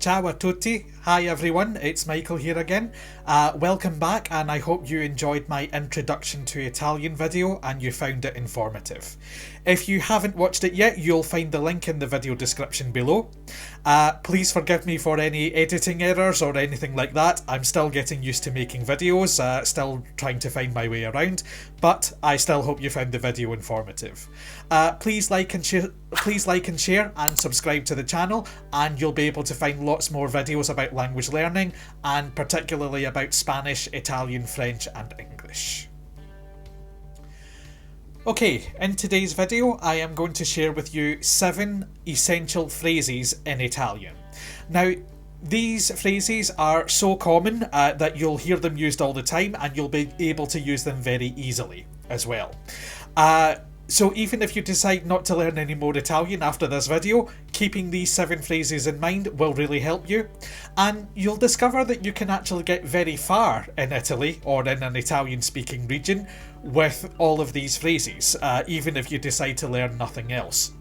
Ciao a tutti. Hi everyone, it's Michael here again. Welcome back, and I hope you enjoyed my introduction to Italian video and you found it informative. If you haven't watched it yet, you'll find the link in the video description below. Please forgive me for any editing errors or anything like that. I'm still getting used to making videos, still trying to find my way around, but I still hope you found the video informative. Please like and share and subscribe to the channel, and you'll be able to find lots more videos about language learning, and particularly about Spanish, Italian, French and English. Okay, in today's video I am going to share with you 7 essential phrases in Italian. Now, these phrases are so common that you'll hear them used all the time, and you'll be able to use them very easily as well. So even if you decide not to learn any more Italian after this video, keeping these 7 phrases in mind will really help you. And you'll discover that you can actually get very far in Italy or in an Italian speaking region with all of these phrases, even if you decide to learn nothing else.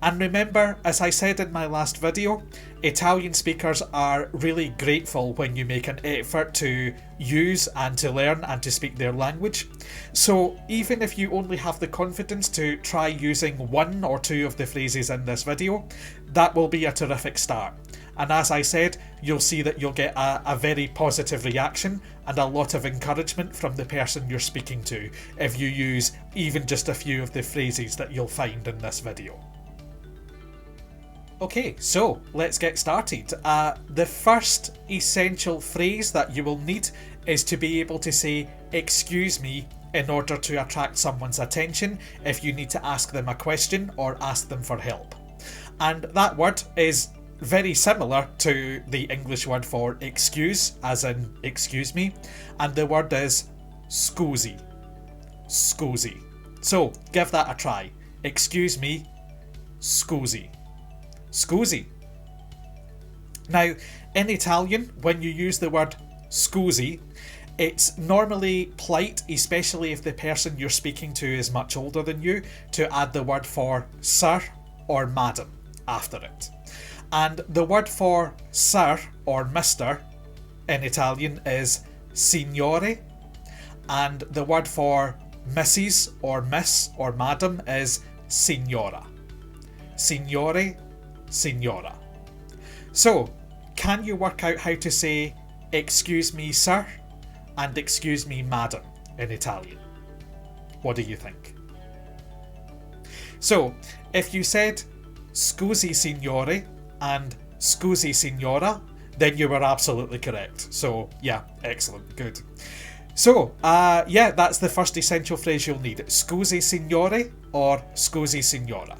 And remember, as I said in my last video, Italian speakers are really grateful when you make an effort to use and to learn and to speak their language. So even if you only have the confidence to try using 1 or 2 of the phrases in this video, that will be a terrific start. And as I said, you'll see that you'll get a very positive reaction and a lot of encouragement from the person you're speaking to if you use even just a few of the phrases that you'll find in this video. Okay, so let's get started. The first essential phrase that you will need is to be able to say "excuse me" in order to attract someone's attention if you need to ask them a question or ask them for help. And that word is very similar to the English word for excuse, as in excuse me, and the word is scusi. Scusi. So give that a try. Excuse me, scusi. Scusi. Now, in Italian, when you use the word scusi, it's normally polite, especially if the person you're speaking to is much older than you, to add the word for sir or madam after it. And the word for sir or mister in Italian is signore, and the word for Mrs. or miss or madam is signora. Signore, signora. So, can you work out how to say "excuse me, sir" and "excuse me, madam" in Italian? What do you think? So, if you said "scusi signore" and "scusi signora," then you were absolutely correct. So, yeah, excellent, good. So, yeah, that's the first essential phrase you'll need. "Scusi signore" or "scusi signora."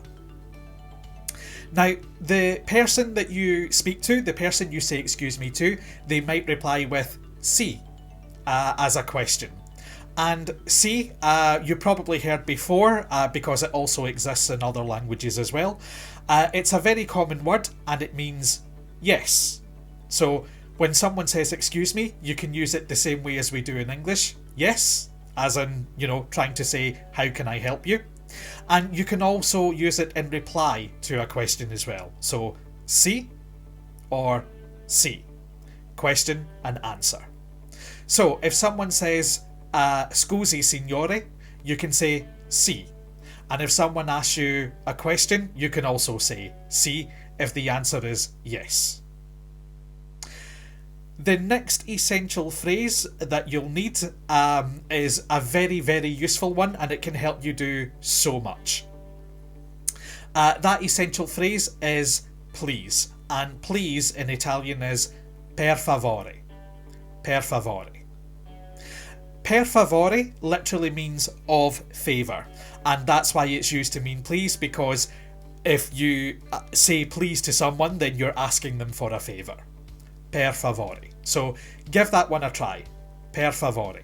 Now, the person that you speak to, the person you say "excuse me" to, they might reply with "sì" as a question. And "sì" you probably heard before because it also exists in other languages as well. It's a very common word and it means yes. So when someone says "excuse me," you can use it the same way as we do in English. Yes, as in, you know, trying to say "how can I help you?" And you can also use it in reply to a question as well. So sì or sì. Question and answer. So if someone says "scusi signore," you can say sì. And if someone asks you a question, you can also say sì if the answer is yes. The next essential phrase that you'll need is a very, very useful one, and it can help you do so much. That essential phrase is please, and please in Italian is per favore. Per favore. Per favore literally means of favour, and that's why it's used to mean please, because if you say please to someone, then you're asking them for a favour. Per favore. So give that one a try. Per favore.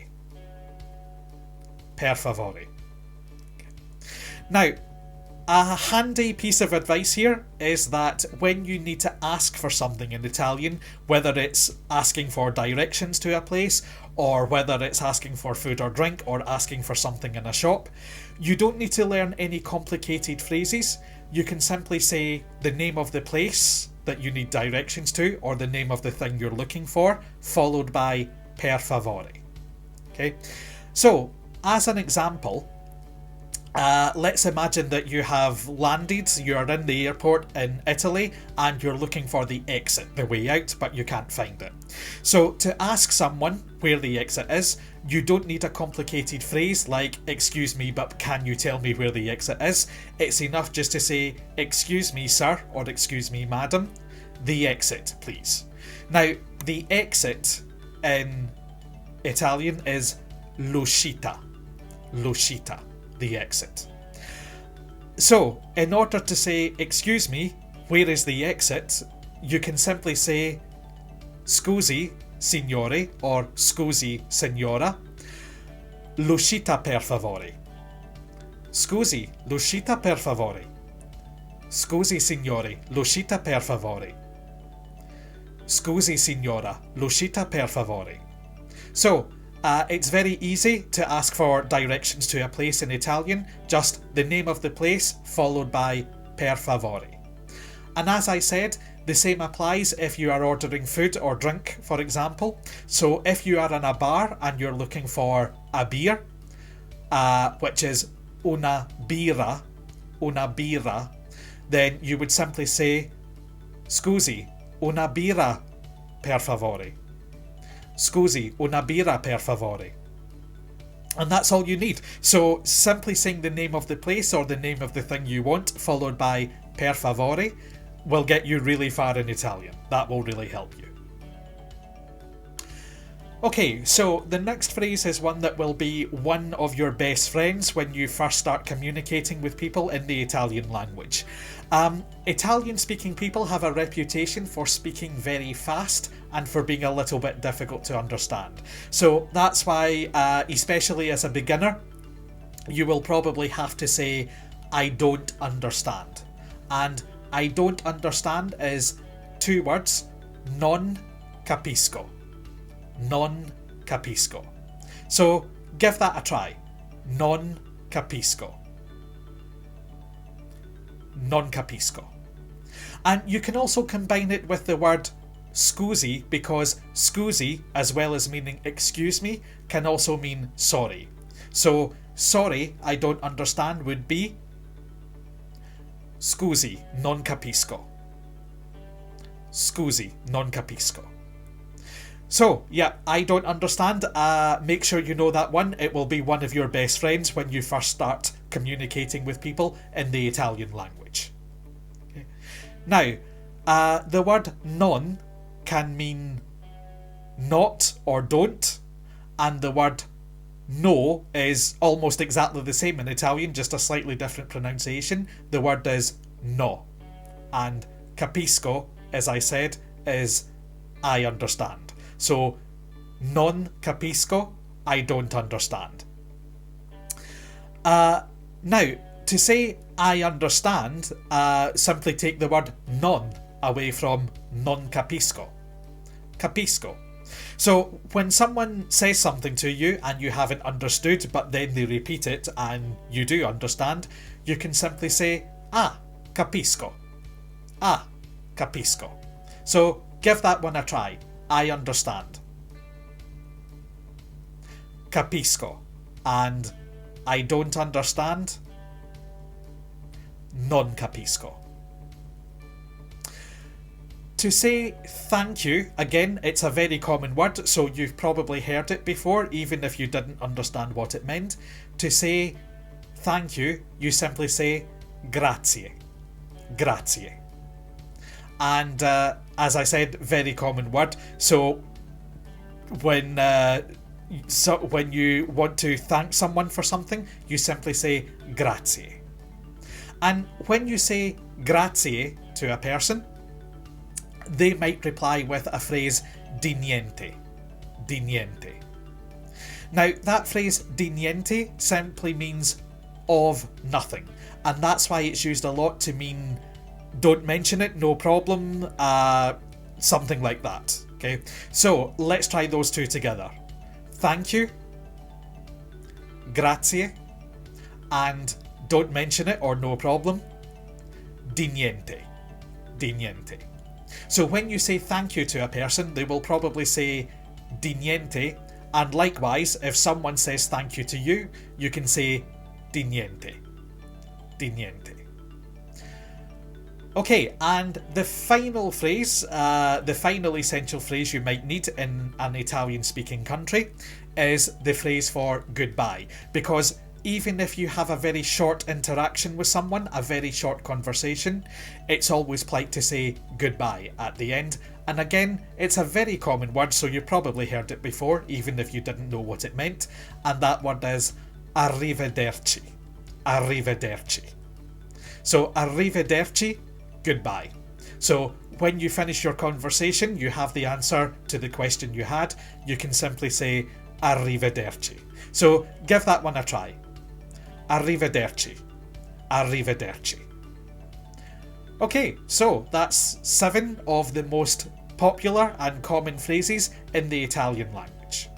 Per favore. Now, a handy piece of advice here is that when you need to ask for something in Italian, whether it's asking for directions to a place, or whether it's asking for food or drink, or asking for something in a shop, you don't need to learn any complicated phrases. You can simply say the name of the place that you need directions to, or the name of the thing you're looking for, followed by per favore. Okay, so as an example, let's imagine that you have landed, you're in the airport in Italy, and you're looking for the exit, the way out, but you can't find it. So to ask someone where the exit is, you don't need a complicated phrase like, excuse me, but can you tell me where the exit is? It's enough just to say, excuse me, sir, or excuse me, madam, the exit, please. Now, the exit in Italian is l'uscita. L'uscita, the exit. So, in order to say, excuse me, where is the exit, you can simply say, scusi, signore, or scusi, signora, l'uscita per favore. Scusi, l'uscita per favore. Scusi, signore, l'uscita per favore. Scusi, signora, l'uscita per favore. So, it's very easy to ask for directions to a place in Italian, just the name of the place followed by per favore. And as I said, the same applies if you are ordering food or drink, for example. So if you are in a bar and you're looking for a beer, which is una birra, then you would simply say, scusi, una birra per favore. Scusi, una birra per favore. And that's all you need. So simply saying the name of the place or the name of the thing you want, followed by per favore, will get you really far in Italian. That will really help you. Okay, so the next phrase is one that will be one of your best friends when you first start communicating with people in the Italian language. Italian-speaking people have a reputation for speaking very fast and for being a little bit difficult to understand. So that's why, especially as a beginner, you will probably have to say, I don't understand. And I don't understand is two words, non capisco. Non capisco. So give that a try. Non capisco. Non capisco. And you can also combine it with the word scusi, because scusi, as well as meaning excuse me, can also mean sorry. So sorry, I don't understand would be scusi, non capisco. Scusi, non capisco. So, yeah, I don't understand. Make sure you know that one. It will be one of your best friends when you first start communicating with people in the Italian language. Okay. Now, the word non can mean not or don't, and the word no is almost exactly the same in Italian, just a slightly different pronunciation. The word is no. And capisco, as I said, is I understand. So, non capisco, I don't understand. Now, to say I understand, simply take the word non away from non capisco. Capisco. So, when someone says something to you and you haven't understood, but then they repeat it and you do understand, you can simply say, ah, capisco. Ah, capisco. So, give that one a try. I understand. Capisco. And I don't understand. Non capisco. To say thank you, again, it's a very common word, so you've probably heard it before, even if you didn't understand what it meant. To say thank you, you simply say grazie. Grazie. And as I said, very common word. So when you want to thank someone for something, you simply say grazie. And when you say grazie to a person, they might reply with a phrase di niente. Di niente. Now, that phrase di niente simply means of nothing. And that's why it's used a lot to mean don't mention it, no problem, something like that. Okay, so let's try those two together. Thank you, grazie, and don't mention it or no problem, di niente. Di niente. So when you say thank you to a person, they will probably say di niente, and likewise, if someone says thank you to you, you can say di niente. Di niente. Okay, and the final phrase, the final essential phrase you might need in an Italian-speaking country is the phrase for goodbye, because even if you have a very short interaction with someone, a very short conversation, it's always polite to say goodbye at the end. And again, it's a very common word, so you probably heard it before, even if you didn't know what it meant, and that word is arrivederci. Arrivederci. So arrivederci, goodbye. So when you finish your conversation, you have the answer to the question you had, you can simply say arrivederci. So give that one a try. Arrivederci. Arrivederci. Okay, so that's 7 of the most popular and common phrases in the Italian language.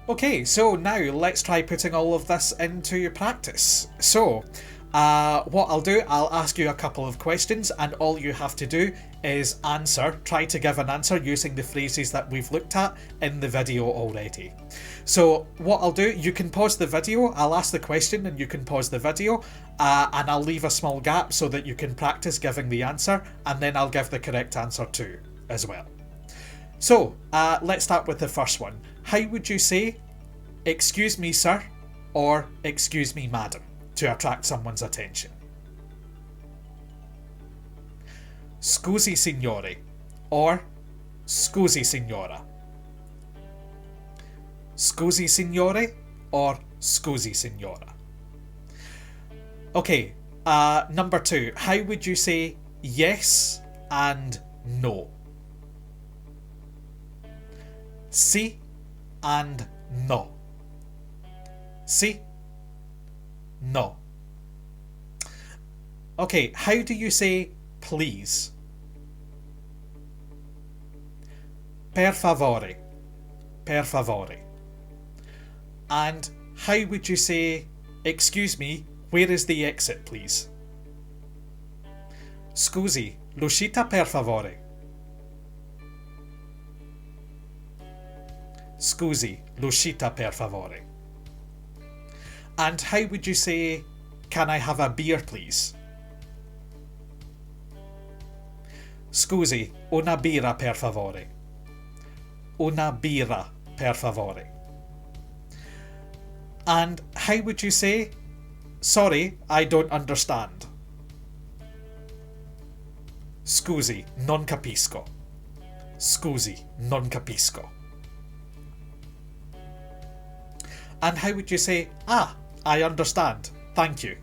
Okay, so now let's try putting all of this into practice. So, what I'll do, I'll ask you a couple of questions, and all you have to do is try to give an answer using the phrases that we've looked at in the video already. So what I'll do, you can pause the video, I'll ask the question and you can pause the video, and I'll leave a small gap so that you can practice giving the answer, and then I'll give the correct answer too, as well. So, let's start with the first one. How would you say, excuse me sir, or excuse me madam, to attract someone's attention? Scusi signore, or scusi signora. Scusi signore, or scusi signora. Okay, number 2. How would you say yes and no? Si and no. Si, no. Okay, how do you say please? Per favore. Per favore. And how would you say, excuse me, where is the exit, please? Scusi, l'uscita per favore. Scusi, l'uscita per favore. And how would you say, can I have a beer, please? Scusi, una birra per favore. Una birra per favore. And how would you say, sorry, I don't understand? Scusi, non capisco. Scusi, non capisco. And how would you say, ah, I understand, thank you?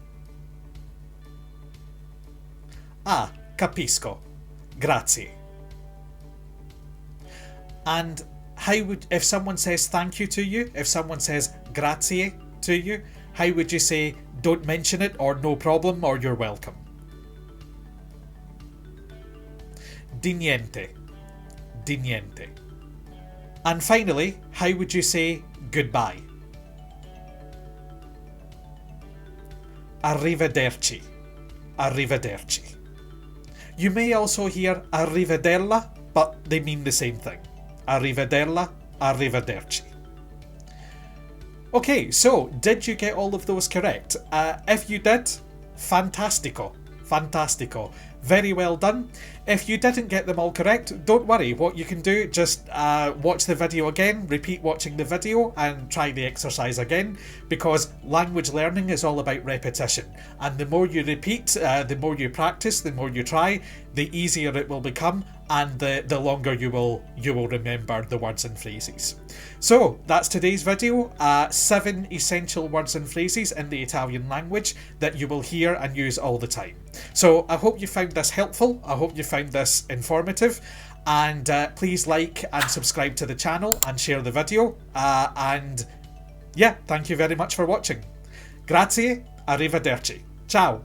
Ah, capisco, grazie. And how would, if someone says thank you to you, if someone says grazie to you, how would you say don't mention it, or no problem, or you're welcome? Di niente. Di niente. And finally, how would you say goodbye? Arrivederci. Arrivederci. You may also hear arrivederla, but they mean the same thing. Arrivederla, arrivederci. Okay, so did you get all of those correct? If you did, fantastico. Fantastico. Very well done. If you didn't get them all correct, don't worry. What you can do, just watch the video again, repeat watching the video, and try the exercise again, because language learning is all about repetition. And the more you repeat, the more you practice, the more you try, the easier it will become, and the longer you will remember the words and phrases. So that's today's video, 7 essential words and phrases in the Italian language that you will hear and use all the time. So I hope you found this helpful, I hope you found this informative, and please like and subscribe to the channel and share the video, and yeah, thank you very much for watching. Grazie, arrivederci, ciao!